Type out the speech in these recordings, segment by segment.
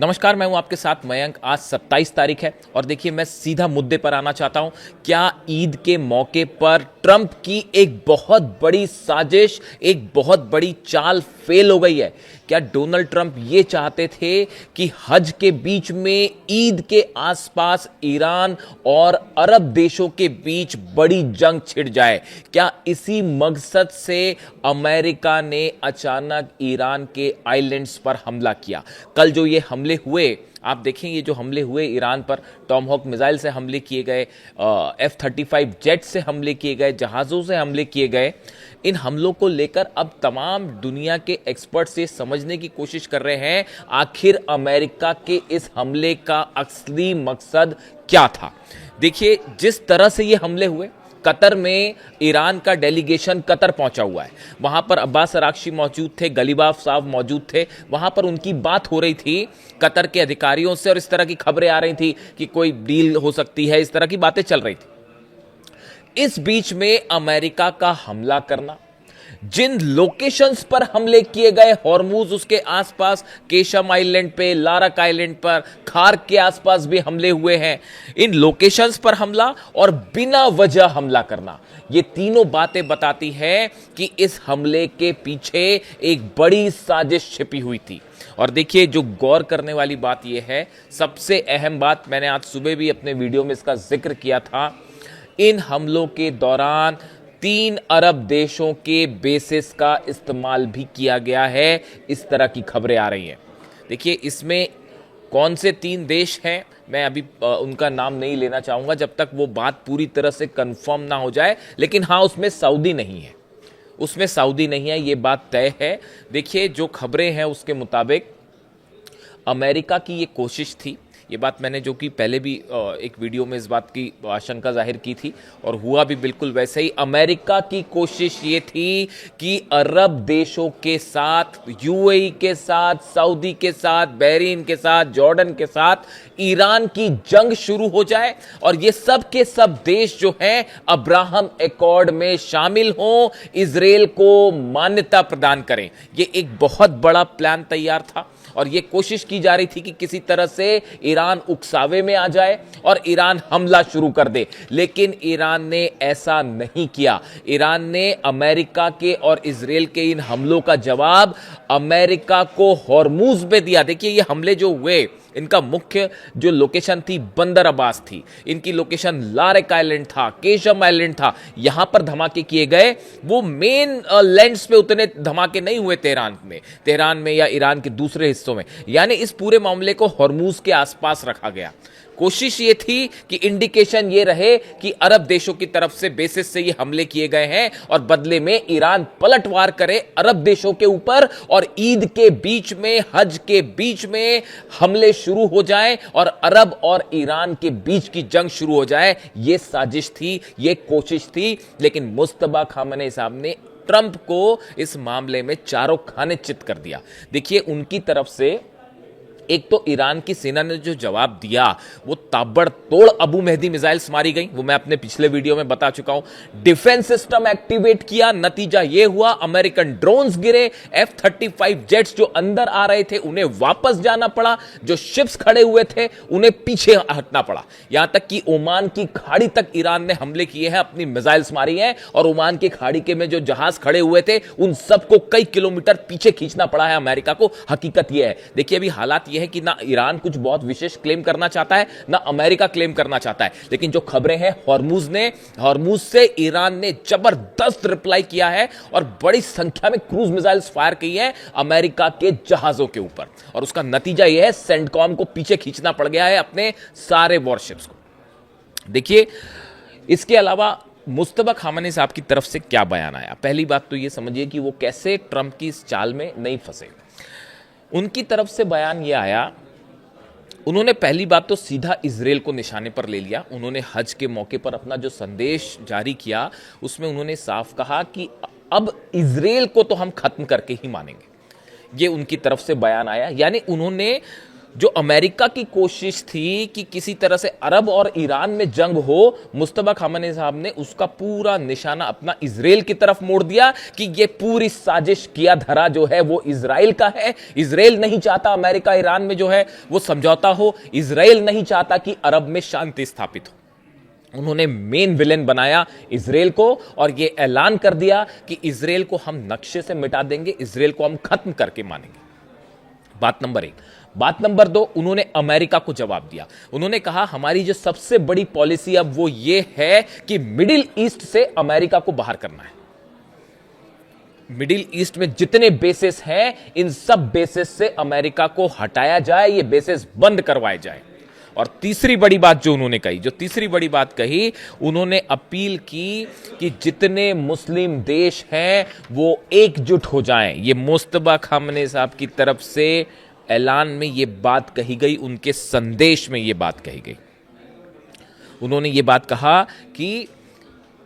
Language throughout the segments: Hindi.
नमस्कार, मैं हूं आपके साथ मयंक। आज 27 तारीख है और देखिए मैं सीधा मुद्दे पर आना चाहता हूं। क्या ईद के मौके पर ट्रंप की एक बहुत बड़ी साजिश, एक बहुत बड़ी चाल फेल हो गई है? क्या डोनाल्ड ट्रंप ये चाहते थे कि हज के बीच में ईद के आसपास ईरान और अरब देशों के बीच बड़ी जंग छिड़ जाए? क्या इसी मकसद से अमेरिका ने अचानक ईरान के आइलैंड्स पर हमला किया? कल जो ये हमले हुए, आप देखें, ये जो हमले हुए ईरान पर, टॉमहॉक मिसाइल से हमले किए गए, F-35 जेट से हमले किए गए, जहाज़ों से हमले किए गए, इन हमलों को लेकर अब तमाम दुनिया के एक्सपर्ट्स ये समझने की कोशिश कर रहे हैं आखिर अमेरिका के इस हमले का असली मकसद क्या था। देखिए, जिस तरह से ये हमले हुए, कतर में ईरान का डेलीगेशन कतर पहुंचा हुआ है। वहां पर अब्बास अराक्ची मौजूद थे, गलीबाफ साहब मौजूद थे। वहां पर उनकी बात हो रही थी कतर के अधिकारियों से और इस तरह की खबरें आ रही थी कि कोई डील हो सकती है, इस तरह की बातें चल रही थी। इस बीच में अमेरिका का हमला करना, जिन लोकेशंस पर हमले किए गए, हॉर्मूज उसके आसपास, केशम आइलैंड पे, लारक आइलैंड पर, खार के आसपास भी हमले हुए हैं, इन लोकेशंस पर हमला और बिना वजह हमला करना, ये तीनों बातें बताती हैं कि इस हमले के पीछे एक बड़ी साजिश छिपी हुई थी। और देखिए, जो गौर करने वाली बात यह है, सबसे अहम बात, मैंने आज सुबह भी अपने वीडियो में इसका जिक्र किया था, इन हमलों के दौरान 3 अरब देशों के बेसिस का इस्तेमाल भी किया गया है, इस तरह की खबरें आ रही हैं। देखिए, इसमें कौन से 3 देश हैं, मैं अभी उनका नाम नहीं लेना चाहूंगा जब तक वो बात पूरी तरह से कंफर्म ना हो जाए, लेकिन हाँ, उसमें सऊदी नहीं है, उसमें सऊदी नहीं है, ये बात तय है। देखिए, जो खबरें हैं उसके मुताबिक अमेरिका की ये कोशिश थी, ये बात मैंने जो कि पहले भी एक वीडियो में इस बात की आशंका जाहिर की थी और हुआ भी बिल्कुल वैसे ही। अमेरिका की कोशिश ये थी कि अरब देशों के साथ, यूएई के साथ, सऊदी के साथ, बहरीन के साथ, जॉर्डन के साथ ईरान की जंग शुरू हो जाए और ये सब के सब देश जो हैं अब्राहम एकॉर्ड में शामिल हों, इजराइल को मान्यता प्रदान करें। ये एक बहुत बड़ा प्लान तैयार था और यह कोशिश की जा रही थी कि किसी तरह से ईरान उकसावे में आ जाए और ईरान हमला शुरू कर दे, लेकिन ईरान ने ऐसा नहीं किया। ईरान ने अमेरिका के और इजराइल के इन हमलों का जवाब अमेरिका को हॉर्मूज में दिया। देखिए, ये हमले जो हुए, इनका मुख्य जो लोकेशन थी बंदर अब्बास थी, इनकी लोकेशन लारेक आइलैंड था, केशम आइलैंड था, यहां पर धमाके किए गए। वो मेन लैंड्स पे उतने धमाके नहीं हुए तेहरान में या ईरान के दूसरे हिस्सों में, यानी इस पूरे मामले को हॉर्मूज के आसपास रखा गया। कोशिश ये थी कि इंडिकेशन ये रहे कि अरब देशों की तरफ से बेसिस से ये हमले किए गए हैं और बदले में ईरान पलटवार करे अरब देशों के ऊपर और ईद के बीच में, हज के बीच में हमले शुरू हो जाएं और अरब और ईरान के बीच की जंग शुरू हो जाए। ये साजिश थी, ये कोशिश थी, लेकिन मुस्तफा खामेनी साहब ने ट्रंप को इस मामले में चारों खाने चित कर दिया। देखिए, उनकी तरफ से एक तो ईरान की सेना ने जो जवाब दिया, वो ताबड़तोड़ अबू मेहदी मिसाइल्स मारी गई, वो मैं अपने पिछले वीडियो में बता चुका हूं। डिफेंस सिस्टम एक्टिवेट किया, नतीजा ये हुआ अमेरिकन ड्रोन्स गिरे, F-35 जेट्स जो अंदर आ रहे थे उन्हें वापस जाना पड़ा, जो शिप्स खड़े हुए थे उन्हें पीछे हटना पड़ा। यहां तक कि ओमान की खाड़ी तक ईरान ने हमले किए हैं, अपनी मिसाइल्स मारी हैं और ओमान की खाड़ी के में जो जहाज खड़े हुए थे उन सबको कई किलोमीटर पीछे खींचना पड़ा है अमेरिका को। हकीकत यह है, देखिए, अभी हालात है कि ना ईरान कुछ बहुत विशेष क्लेम करना चाहता है, ना अमेरिका क्लेम करना चाहता है, लेकिन जो खबरें हैं हॉर्मूज से ईरान ने जबरदस्त रिप्लाई किया है और बड़ी संख्या में क्रूज मिसाइल्स फायर की है अमेरिका के जहाजों के ऊपर और उसका नतीजा यह है सेंटकॉम को पीछे खींचना पड़ गया है, अपने सारे वॉरशिप्स को। देखिए, इसके अलावा मुस्तफा खामेनी साहब की तरफ से क्या बयान आया? पहली बात तो यह समझिए कि वो कैसे ट्रंप की इस चाल में नहीं फंसे। उनकी तरफ से बयान यह आया, उन्होंने पहली बात तो सीधा इजराइल को निशाने पर ले लिया। उन्होंने हज के मौके पर अपना जो संदेश जारी किया उसमें उन्होंने साफ कहा कि अब इजराइल को तो हम खत्म करके ही मानेंगे। ये उनकी तरफ से बयान आया, यानी उन्होंने जो अमेरिका की कोशिश थी कि किसी तरह से अरब और ईरान में जंग हो, मुस्तफा खामेनी साहब ने उसका पूरा निशाना अपना इजराइल की तरफ मोड़ दिया कि ये पूरी साजिश किया धरा जो है वो इजराइल का है। इजराइल नहीं चाहता अमेरिका ईरान में जो है वो समझौता हो, इजराइल नहीं चाहता कि अरब में शांति स्थापित हो। उन्होंने मेन विलेन बनाया इजराइल को और यह ऐलान कर दिया कि इजराइल को हम नक्शे से मिटा देंगे, इजराइल को हम खत्म करके मानेंगे। बात नंबर 1। बात नंबर 2, उन्होंने अमेरिका को जवाब दिया। उन्होंने कहा हमारी जो सबसे बड़ी पॉलिसी अब वो ये है कि मिडिल ईस्ट से अमेरिका को बाहर करना है। मिडिल ईस्ट में जितने बेसेस हैं इन सब बेसेस से अमेरिका को हटाया जाए, ये बेसेस बंद करवाए जाए। और तीसरी बड़ी बात जो उन्होंने कही, उन्होंने अपील की कि जितने मुस्लिम देश हैं वो एकजुट हो जाएं। ये मुस्तफा खामेनी साहब की तरफ से ऐलान में ये बात कही गई, उनके संदेश में ये बात कही गई। उन्होंने ये बात कहा कि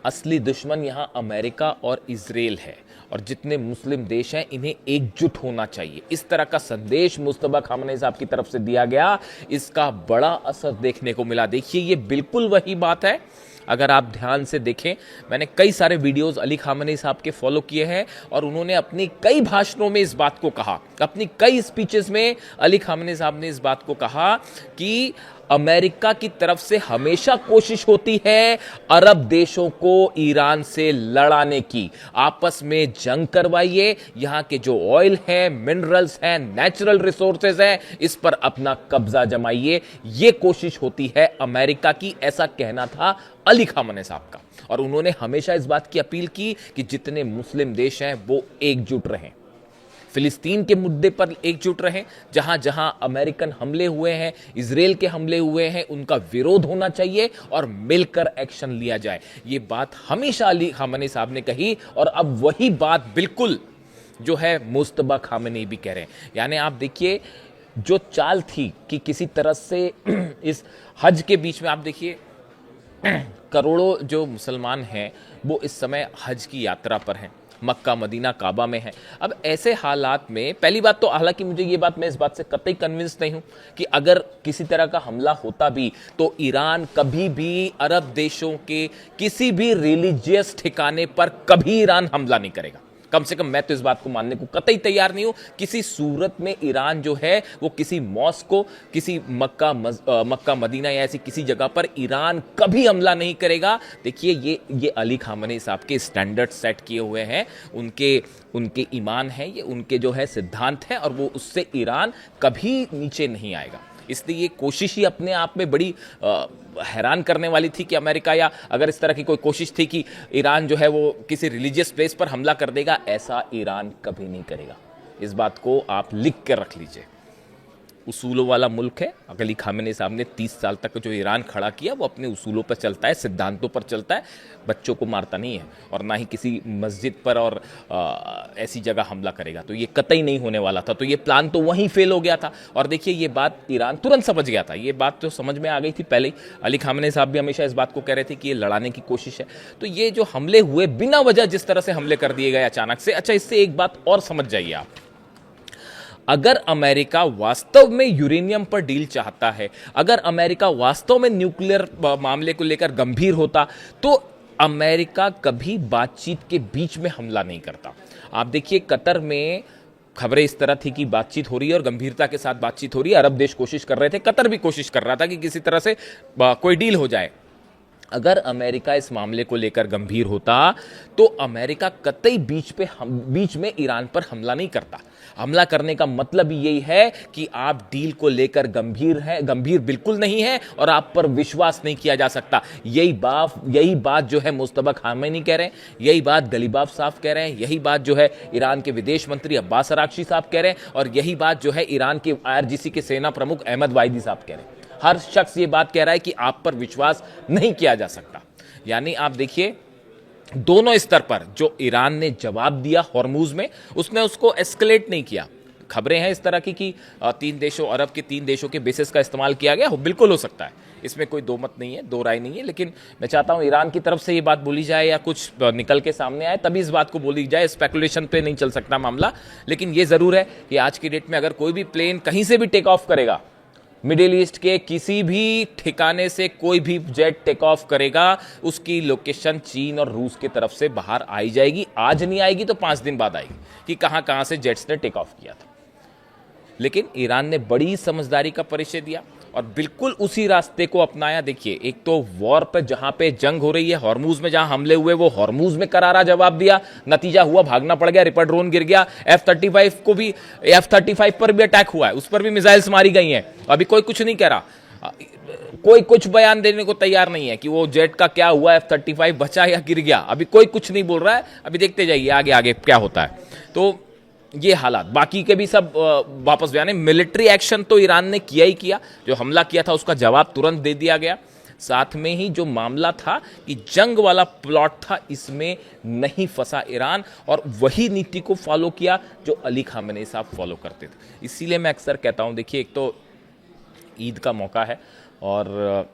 असली दुश्मन यहां अमेरिका और इजराइल है और जितने मुस्लिम देश हैं इन्हें एकजुट होना चाहिए। इस तरह का संदेश मुस्तफा खामेनी साहब की तरफ से दिया गया, इसका बड़ा असर देखने को मिला। देखिए ये बिल्कुल वही बात है। अगर आप ध्यान से देखें, मैंने कई सारे वीडियोस अली खामेनी साहब के फॉलो किए हैं और उन्होंने अपनी कई भाषणों में इस बात को कहा, अपनी कई स्पीचेस में अली खामेनी साहब ने इस बात को कहा कि अमेरिका की तरफ से हमेशा कोशिश होती है अरब देशों को ईरान से लड़ाने की। आपस में जंग करवाइए, यहां के जो ऑयल है, मिनरल्स हैं, नेचुरल रिसोर्सेज हैं, इस पर अपना कब्जा जमाइए। यह कोशिश होती है अमेरिका की, ऐसा कहना था अली खामेनी साहब का। और उन्होंने हमेशा इस बात की अपील की कि जितने मुस्लिम देश हैं वो एकजुट रहें, फिलिस्तीन के मुद्दे पर एकजुट रहें। जहां जहां अमेरिकन हमले हुए हैं, इजराइल के हमले हुए हैं, उनका विरोध होना चाहिए और मिलकर एक्शन लिया जाए। ये बात हमेशा अली खामेनी साहब ने कही और अब वही बात बिल्कुल जो है मुस्तफा खामेनी भी कह रहे हैं। यानी आप देखिए जो चाल थी कि किसी तरह से इस हज के बीच में, आप देखिए करोड़ों जो मुसलमान हैं वो इस समय हज की यात्रा पर हैं, मक्का मदीना काबा में है। अब ऐसे हालात में पहली बात तो, हालांकि मुझे ये बात, मैं इस बात से कतई कन्विंस नहीं हूं कि अगर किसी तरह का हमला होता भी तो ईरान कभी भी अरब देशों के किसी भी रिलीजियस ठिकाने पर कभी ईरान हमला नहीं करेगा। कम से कम मैं तो इस बात को मानने को कतई तैयार नहीं हूं। किसी सूरत में ईरान जो है वो किसी मॉस्क को, किसी मक्का मदीना या ऐसी किसी जगह पर ईरान कभी हमला नहीं करेगा। देखिए ये अली खामेनी साहब के स्टैंडर्ड सेट किए हुए हैं, उनके ईमान है, ये उनके जो है सिद्धांत है और वो उससे ईरान कभी नीचे नहीं आएगा। इसलिए ये कोशिश ही अपने आप में बड़ी हैरान करने वाली थी कि अमेरिका, या अगर इस तरह की कोई कोशिश थी कि ईरान जो है वो किसी रिलीजियस प्लेस पर हमला कर देगा, ऐसा ईरान कभी नहीं करेगा। इस बात को आप लिख कर रख लीजिए। उसूलों वाला मुल्क है। अली खामेनी साहब ने 30 साल तक जो ईरान खड़ा किया वो अपने उसूलों पर चलता है, सिद्धांतों पर चलता है, बच्चों को मारता नहीं है और ना ही किसी मस्जिद पर और ऐसी जगह हमला करेगा। तो ये कतई नहीं होने वाला था। तो ये प्लान तो वहीं फेल हो गया था। और देखिए ये बात ईरान तुरंत समझ गया था, ये बात तो समझ में आ गई थी पहले ही। अली खामेनी साहब भी हमेशा इस बात को कह रहे थे कि ये लड़ाने की कोशिश है। तो ये जो हमले हुए बिना वजह, जिस तरह से हमले कर दिए गए अचानक से, अच्छा इससे एक बात और समझ जाइए आप, अगर अमेरिका वास्तव में यूरेनियम पर डील चाहता है, अगर अमेरिका वास्तव में न्यूक्लियर मामले को लेकर गंभीर होता, तो अमेरिका कभी बातचीत के बीच में हमला नहीं करता। आप देखिए कतर में खबरें इस तरह थी कि बातचीत हो रही है और गंभीरता के साथ बातचीत हो रही है, अरब देश कोशिश कर रहे थे, कतर भी कोशिश कर रहा था कि किसी तरह से कोई डील हो जाए। अगर अमेरिका इस मामले को लेकर गंभीर होता तो अमेरिका कतई बीच में ईरान पर हमला नहीं करता। हमला करने का मतलब यही है कि आप डील को लेकर गंभीर बिल्कुल नहीं है और आप पर विश्वास नहीं किया जा सकता। यही बात जो है मुस्तफा खामेनी कह रहे हैं, यही बात गलीबाफ साहब कह रहे हैं, यही बात जो है ईरान के विदेश मंत्री अब्बास अरागची साहब कह रहे हैं और यही बात जो है ईरान के IRGC के सेना प्रमुख अहमद वाहिदी साहब कह रहे हैं। हर शख्स ये बात कह रहा है कि आप पर विश्वास नहीं किया जा सकता। यानी आप देखिए दोनों स्तर पर जो ईरान ने जवाब दिया हॉर्मुज में, उसने उसको एस्केलेट नहीं किया। खबरें हैं इस तरह की कि अरब के 3 देशों के बेसिस का इस्तेमाल किया गया। बिल्कुल हो सकता है, इसमें कोई दो मत नहीं है, दो राय नहीं है। लेकिन मैं चाहता हूं ईरान की तरफ से ये बात बोली जाए या कुछ निकल के सामने आए तभी इस बात को बोली जाए। स्पेकुलेशन पे नहीं चल सकता मामला। लेकिन ये जरूर है कि आज की डेट में अगर कोई भी प्लेन कहीं से भी टेक ऑफ करेगा मिडिल ईस्ट के किसी भी ठिकाने से कोई भी जेट टेक ऑफ करेगा, उसकी लोकेशन चीन और रूस की तरफ से बाहर आई जाएगी। आज नहीं आएगी तो 5 दिन बाद आएगी कि कहां कहां से जेट्स ने टेक ऑफ किया था। लेकिन ईरान ने बड़ी समझदारी का परिचय दिया और बिल्कुल उसी रास्ते को अपनाया। देखिए, एक तो वॉर पे जहां पे जंग हो रही है, हॉर्मूज में जहां हमले हुए, वो हॉर्मूज में करारा जवाब दिया, नतीजा हुआ भागना पड़ गया, रिपर ड्रोन गिर गया। F-35 पर भी अटैक हुआ है, उस पर भी मिसाइल्स मारी गई हैं। अभी कोई कुछ नहीं कह रहा, कोई कुछ बयान देने को तैयार नहीं है कि वो जेट का क्या हुआ, F-35 बचा या गिर गया, अभी कोई कुछ नहीं बोल रहा है। अभी देखते जाइए आगे आगे क्या होता है। तो ये हालात, बाकी के भी सब वापस बयान। मिलिट्री एक्शन तो ईरान ने किया ही किया, जो हमला किया था उसका जवाब तुरंत दे दिया गया। साथ में ही जो मामला था कि जंग वाला प्लॉट था, इसमें नहीं फंसा ईरान और वही नीति को फॉलो किया जो अली खामेनी साहब फॉलो करते थे। इसीलिए मैं अक्सर कहता हूं, देखिए, एक तो ईद का मौका है और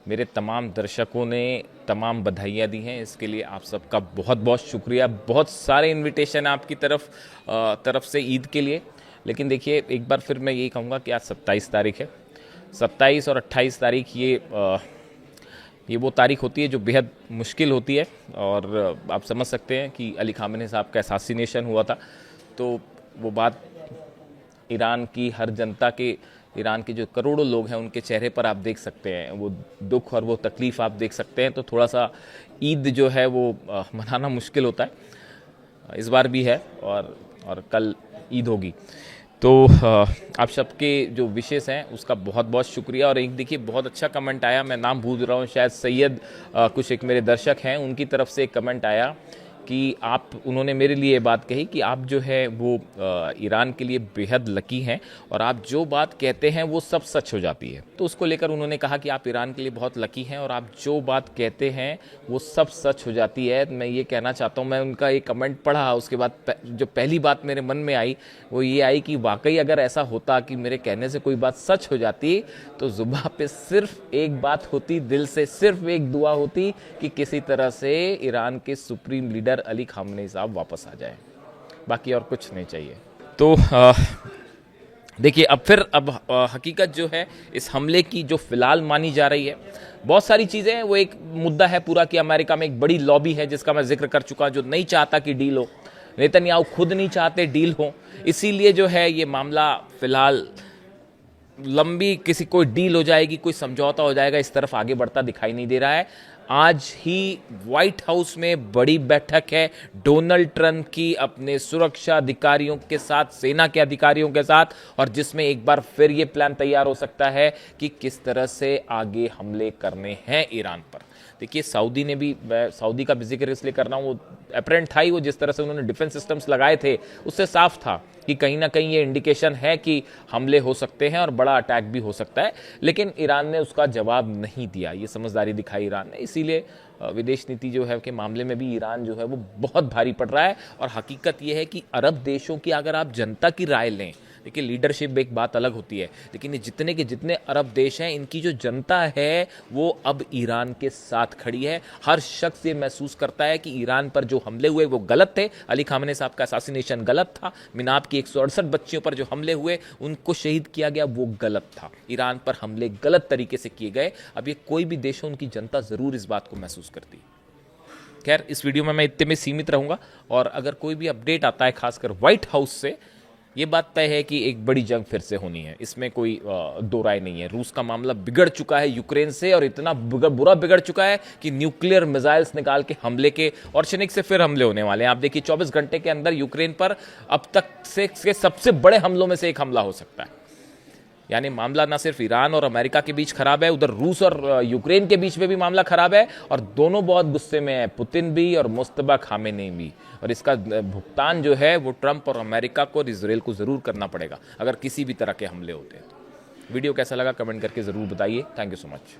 मेरे तमाम दर्शकों ने तमाम बधाइयाँ दी हैं, इसके लिए आप सबका बहुत बहुत शुक्रिया। बहुत सारे इनविटेशन आपकी तरफ से ईद के लिए। लेकिन देखिए, एक बार फिर मैं यही कहूँगा कि आज 27 तारीख है। 27 और 28 तारीख ये वो तारीख होती है जो बेहद मुश्किल होती है और आप समझ सकते हैं कि अली खामेनी साहब का असैसिनेशन हुआ था। तो वो बात ईरान की हर जनता के, ईरान के जो करोड़ों लोग हैं उनके चेहरे पर आप देख सकते हैं, वो दुख और वो तकलीफ़ आप देख सकते हैं। तो थोड़ा सा ईद जो है वो मनाना मुश्किल होता है, इस बार भी है और कल ईद होगी। तो आप सबके जो विशेष हैं उसका बहुत बहुत शुक्रिया। और एक देखिए, बहुत अच्छा कमेंट आया, मैं नाम भूल रहा हूँ, शायद सैयद कुछ एक मेरे दर्शक हैं, उनकी तरफ से एक कमेंट आया कि उन्होंने मेरे लिए ये बात कही कि आप जो है वो ईरान के लिए बेहद लकी हैं और आप जो बात कहते हैं वो सब सच हो जाती है। तो उसको लेकर उन्होंने कहा कि आप ईरान के लिए बहुत लकी हैं और आप जो बात कहते हैं वो सब सच हो जाती है। मैं ये कहना चाहता हूँ, मैं उनका एक कमेंट पढ़ा, उसके बाद जो पहली बात मेरे मन में आई वो ये आई कि वाकई अगर ऐसा होता कि मेरे कहने से कोई बात सच हो जाती तो जुबान पे सिर्फ एक बात होती, दिल से सिर्फ एक दुआ होती कि किसी तरह से ईरान के सुप्रीम लीडर अली खामेनी साहब वापस आ जाए, बाकी और कुछ नहीं चाहिए। तो देखिए, अब हकीकत जो है इस हमले की जो फिलहाल मानी जा रही है, बहुत सारी चीजें हैं। वो एक मुद्दा है पूरा कि अमेरिका में एक बड़ी लॉबी है जिसका मैं जिक्र कर चुका, जो नहीं चाहता कि डील हो। नेतन्याहू खुद नहीं चाहते डील हो, इसीलिए जो है ये मामला फिलहाल लंबी, किसी कोई डील हो जाएगी, कोई समझौता हो जाएगा, इस तरफ आगे बढ़ता दिखाई नहीं दे रहा है। आज ही व्हाइट हाउस में बड़ी बैठक है डोनाल्ड ट्रंप की अपने सुरक्षा अधिकारियों के साथ, सेना के अधिकारियों के साथ, और जिसमें एक बार फिर ये प्लान तैयार हो सकता है कि किस तरह से आगे हमले करने हैं ईरान पर। देखिए, सऊदी ने भी, सऊदी का भी जिक्र इसलिए कर रहा हूँ, वो अपेरेंट था ही, वो जिस तरह से उन्होंने डिफेंस सिस्टम्स लगाए थे उससे साफ था कि कहीं ना कहीं ये इंडिकेशन है कि हमले हो सकते हैं और बड़ा अटैक भी हो सकता है। लेकिन ईरान ने उसका जवाब नहीं दिया, ये समझदारी दिखाई ईरान ने। इसीलिए विदेश नीति जो है के मामले में भी ईरान जो है वो बहुत भारी पड़ रहा है। और हकीकत ये है कि अरब देशों की अगर आप जनता की राय लें, देखिए लीडरशिप एक बात अलग होती है, लेकिन ये जितने के जितने अरब देश हैं, इनकी जो जनता है वो अब ईरान के साथ खड़ी है। हर शख्स ये महसूस करता है कि ईरान पर जो हमले हुए वो गलत थे, अली खामेनी साहब का असैसिनेशन गलत था, मिनाब की 168 बच्चियों पर जो हमले हुए, उनको शहीद किया गया, वो गलत था। ईरान पर हमले गलत तरीके से किए गए। अब ये कोई भी देश हो, उनकी जनता जरूर इस बात को महसूस करती है। खैर, इस वीडियो में मैं इतने में सीमित रहूंगा और अगर कोई भी अपडेट आता है खासकर व्हाइट हाउस से, ये बात तय है कि एक बड़ी जंग फिर से होनी है, इसमें कोई दो राय नहीं है। रूस का मामला बिगड़ चुका है यूक्रेन से, और इतना बुरा बिगड़ चुका है कि न्यूक्लियर मिसाइल्स निकाल के हमले के, और शनिक से फिर हमले होने वाले हैं। आप देखिए, 24 घंटे के अंदर यूक्रेन पर अब तक से सबसे बड़े हमलों में से एक हमला हो सकता है। यानी मामला ना सिर्फ ईरान और अमेरिका के बीच खराब है, उधर रूस और यूक्रेन के बीच में भी मामला खराब है, और दोनों बहुत गुस्से में है, पुतिन भी और मुस्तफा खामेनी भी। और इसका भुगतान जो है वो ट्रंप और अमेरिका को और इजराइल को जरूर करना पड़ेगा अगर किसी भी तरह के हमले होते हैं। वीडियो कैसा लगा कमेंट करके जरूर बताइए। Thank you so much.